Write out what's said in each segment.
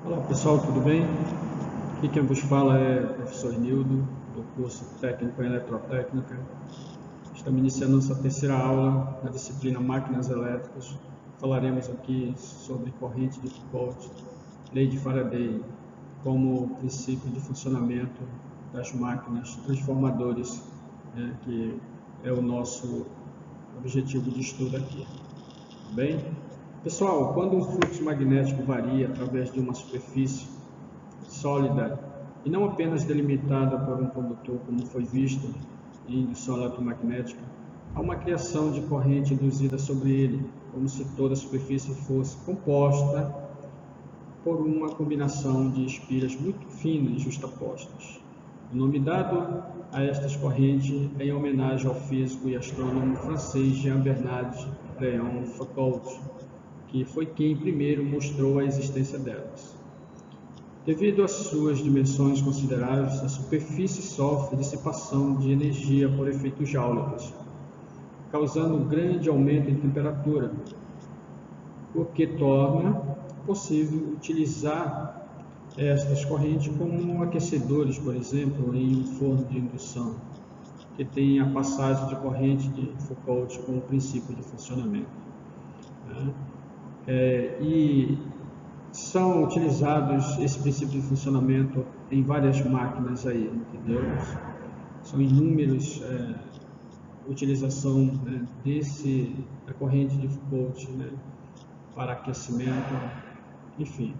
Olá pessoal, tudo bem? Aqui quem vos fala é o professor Nildo, do curso Técnico em Eletrotécnica. Estamos iniciando nossa terceira aula na disciplina Máquinas Elétricas. Falaremos aqui sobre corrente de Foucault, lei de Faraday, como princípio de funcionamento das máquinas transformadores, que é o nosso objetivo de estudo aqui. Bem? Pessoal, quando um fluxo magnético varia através de uma superfície sólida e não apenas delimitada por um condutor, como foi visto em indução eletromagnética, há uma criação de corrente induzida sobre ele, como se toda a superfície fosse composta por uma combinação de espiras muito finas justapostas. O nome dado a estas correntes é em homenagem ao físico e astrônomo francês Jean-Bernard Léon Foucault, que foi quem primeiro mostrou a existência delas. Devido às suas dimensões consideráveis, a superfície sofre dissipação de energia por efeitos jáulicos, causando um grande aumento em temperatura, o que torna possível utilizar estas correntes como aquecedores, por exemplo, em um forno de indução, que tem a passagem de corrente de Foucault como princípio de funcionamento. E são utilizados esse princípio de funcionamento em várias máquinas aí, entendeu? São inúmeras utilização da corrente de Foucault, para aquecimento, enfim.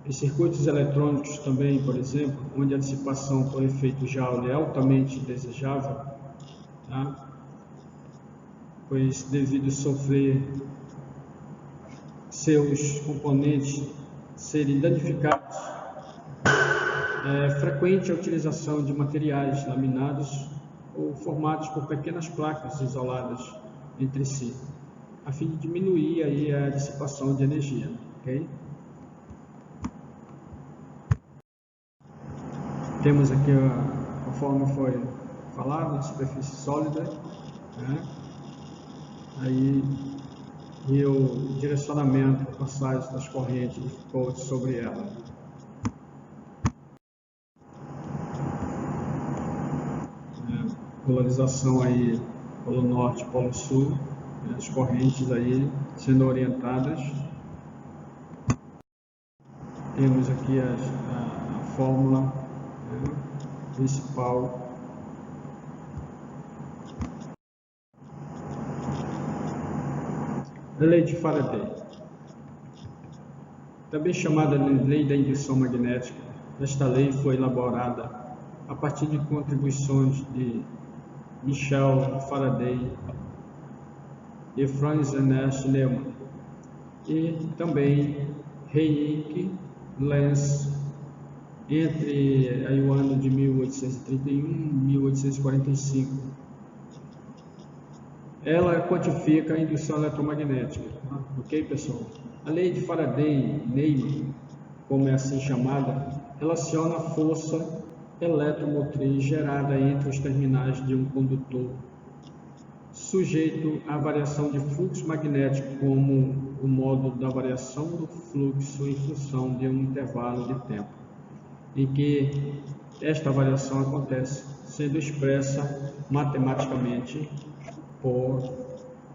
Em circuitos eletrônicos também, por exemplo, onde a dissipação por efeito Joule é altamente desejável, tá? Pois devido a sofrer seus componentes serem danificados, é frequente a utilização de materiais laminados ou formados por pequenas placas isoladas entre si, a fim de diminuir aí a dissipação de energia, ok? Temos aqui, conforme foi falado, a superfície sólida, aí e o direcionamento, a passagem das correntes de Foucault sobre ela. Polarização aí, polo norte, polo sul, as correntes aí sendo orientadas. Temos aqui a fórmula principal. A lei de Faraday, também chamada de lei da indução magnética. Esta lei foi elaborada a partir de contribuições de Michel Faraday e Franz Ernst Lehmann, e também Heinrich Lenz, entre o ano de 1831 e 1845. Ela quantifica a indução eletromagnética, ok, pessoal? A lei de Faraday-Lehmann, como é assim chamada, relaciona a força eletromotriz gerada entre os terminais de um condutor, sujeito à variação de fluxo magnético, como o modo da variação do fluxo em função de um intervalo de tempo, em que esta variação acontece, sendo expressa matematicamente por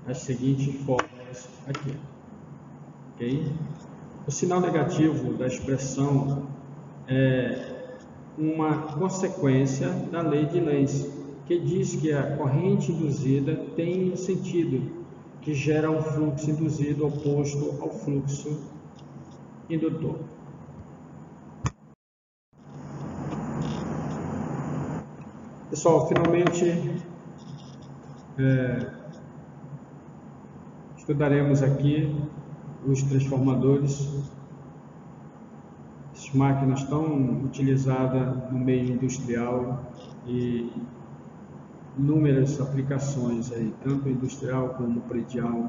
as seguintes fórmulas aqui, ok? O sinal negativo da expressão é uma consequência da lei de Lenz, que diz que a corrente induzida tem sentido, que gera um fluxo induzido oposto ao fluxo indutor. Pessoal, finalmente estudaremos aqui os transformadores. Essas máquinas tão utilizadas no meio industrial e inúmeras aplicações aí, tanto industrial como predial,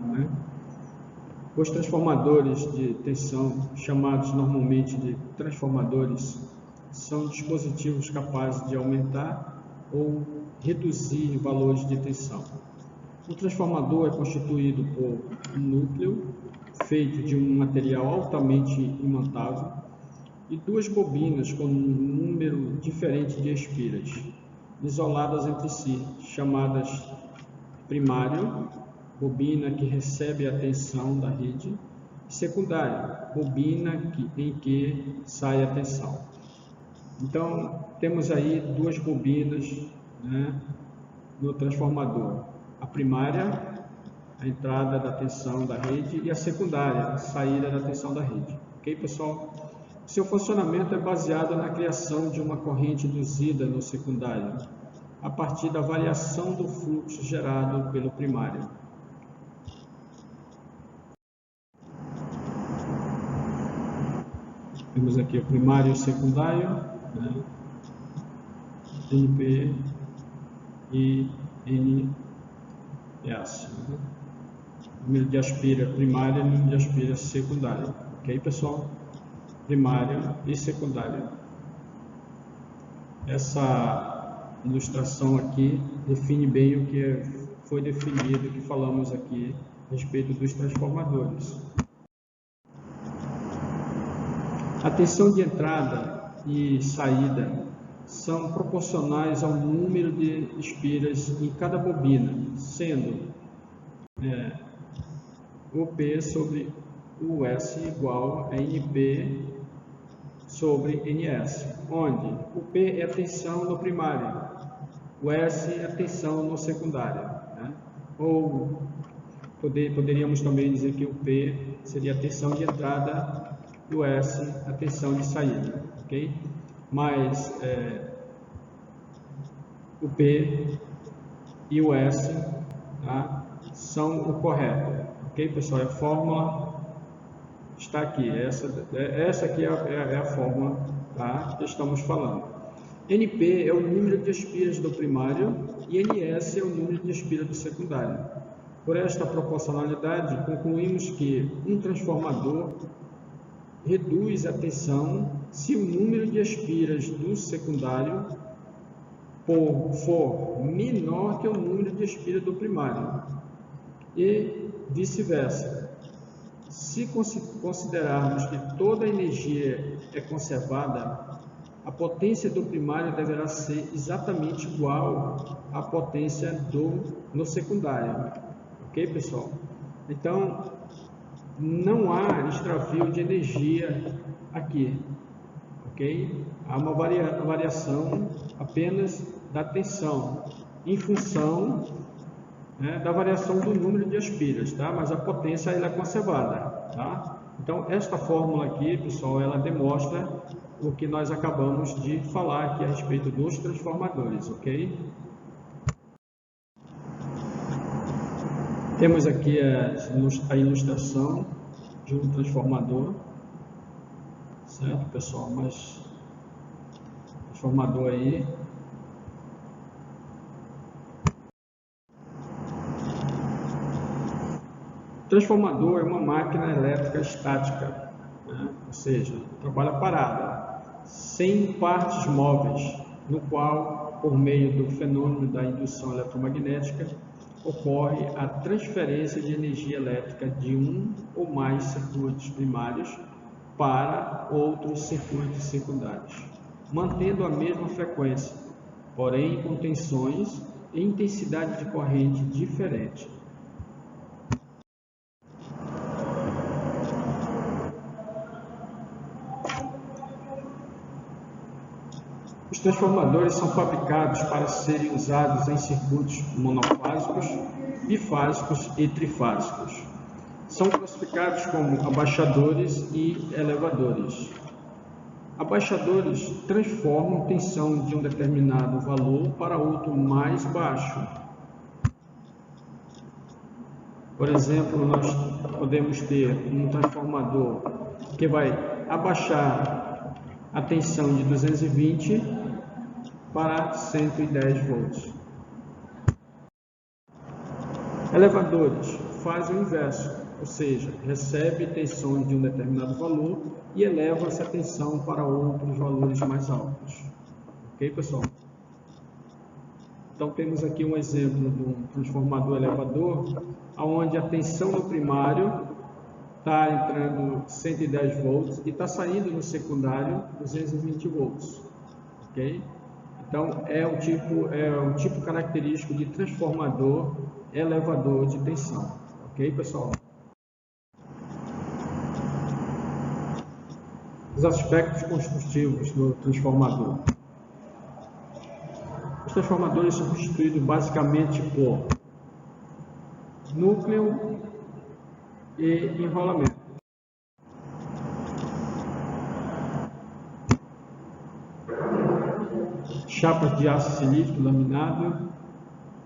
Os transformadores de tensão, chamados normalmente de transformadores, são dispositivos capazes de aumentar ou reduzir valores de tensão. O transformador é constituído por um núcleo feito de um material altamente imantável, e duas bobinas com um número diferente de espiras, isoladas entre si, chamadas primário, bobina que recebe a tensão da rede, e secundário, bobina em que sai a tensão. Então, temos aí duas bobinas, né, no transformador. A primária, a entrada da tensão da rede, e a secundária, a saída da tensão da rede. Ok, pessoal? Seu funcionamento é baseado na criação de uma corrente induzida no secundário, a partir da variação do fluxo gerado pelo primário. Temos aqui o primário e o secundário, né? NP e NS. Né? Número de aspira primária e número de aspira secundária. Ok, pessoal? Primário e secundário. Essa ilustração aqui define bem o que foi definido, que falamos aqui a respeito dos transformadores. A tensão de entrada e saída são proporcionais ao número de espiras em cada bobina, sendo OP sobre US igual a NP sobre NS, onde o P é a tensão no primário, o S é a tensão no secundário, né? Ou poderíamos também dizer que o P seria a tensão de entrada e o S a tensão de saída, ok? Mas o P e o S, tá, são o correto, ok, pessoal? A fórmula está aqui, essa aqui é a fórmula, tá, que estamos falando. NP é o número de espiras do primário e NS é o número de espiras do secundário. Por esta proporcionalidade, concluímos que um transformador reduz a tensão se o número de espiras do secundário for menor que o número de espiras do primário e vice-versa. Se considerarmos que toda a energia é conservada, a potência do primário deverá ser exatamente igual à potência no secundário. Ok, pessoal? Então, não há extravio de energia aqui. Ok? Há uma variação apenas da tensão, em função, né, da variação do número de aspiras, tá? Mas a potência ela é conservada, tá? Então, esta fórmula aqui, pessoal, ela demonstra o que nós acabamos de falar aqui a respeito dos transformadores, ok? Temos aqui a ilustração de um transformador, certo, pessoal? Mas transformador aí. Transformador é uma máquina elétrica estática, né? Ou seja, trabalha parada, sem partes móveis, no qual, por meio do fenômeno da indução eletromagnética, ocorre a transferência de energia elétrica de um ou mais circuitos primários para outros circuitos secundários, mantendo a mesma frequência, porém com tensões e intensidade de corrente diferente. Os transformadores são fabricados para serem usados em circuitos monofásicos, bifásicos e trifásicos. São classificados como abaixadores e elevadores. Abaixadores transformam tensão de um determinado valor para outro mais baixo. Por exemplo, nós podemos ter um transformador que vai abaixar a tensão de 220 para 110 volts. Elevadores fazem o inverso, ou seja, recebe tensão de um determinado valor e eleva essa tensão para outros valores mais altos. Ok, pessoal? Então, temos aqui um exemplo de um transformador elevador, onde a tensão no primário está entrando 110 volts e está saindo no secundário 220 volts, ok? Então é um tipo característico de transformador elevador de tensão, ok, pessoal? Os aspectos construtivos do transformador. Os transformadores são constituídos basicamente por núcleo e enrolamento. Chapas de aço cilíndrico laminado,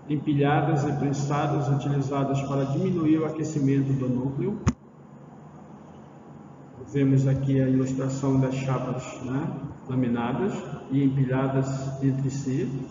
empilhadas e prensadas, utilizadas para diminuir o aquecimento do núcleo. Vemos aqui a ilustração das chapas, né, laminadas e empilhadas entre si.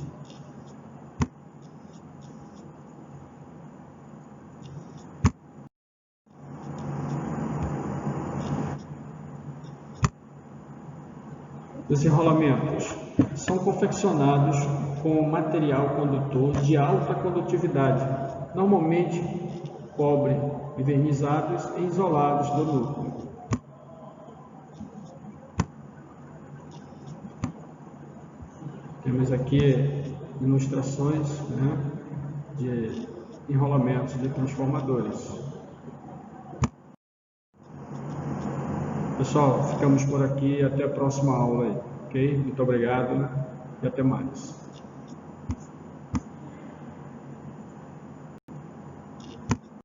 Os enrolamentos são confeccionados com material condutor de alta condutividade, normalmente cobre, e vernizados e isolados do núcleo. Temos aqui ilustrações, né, de enrolamentos de transformadores. Pessoal, ficamos por aqui, até a próxima aula aí, ok? Muito obrigado e até mais.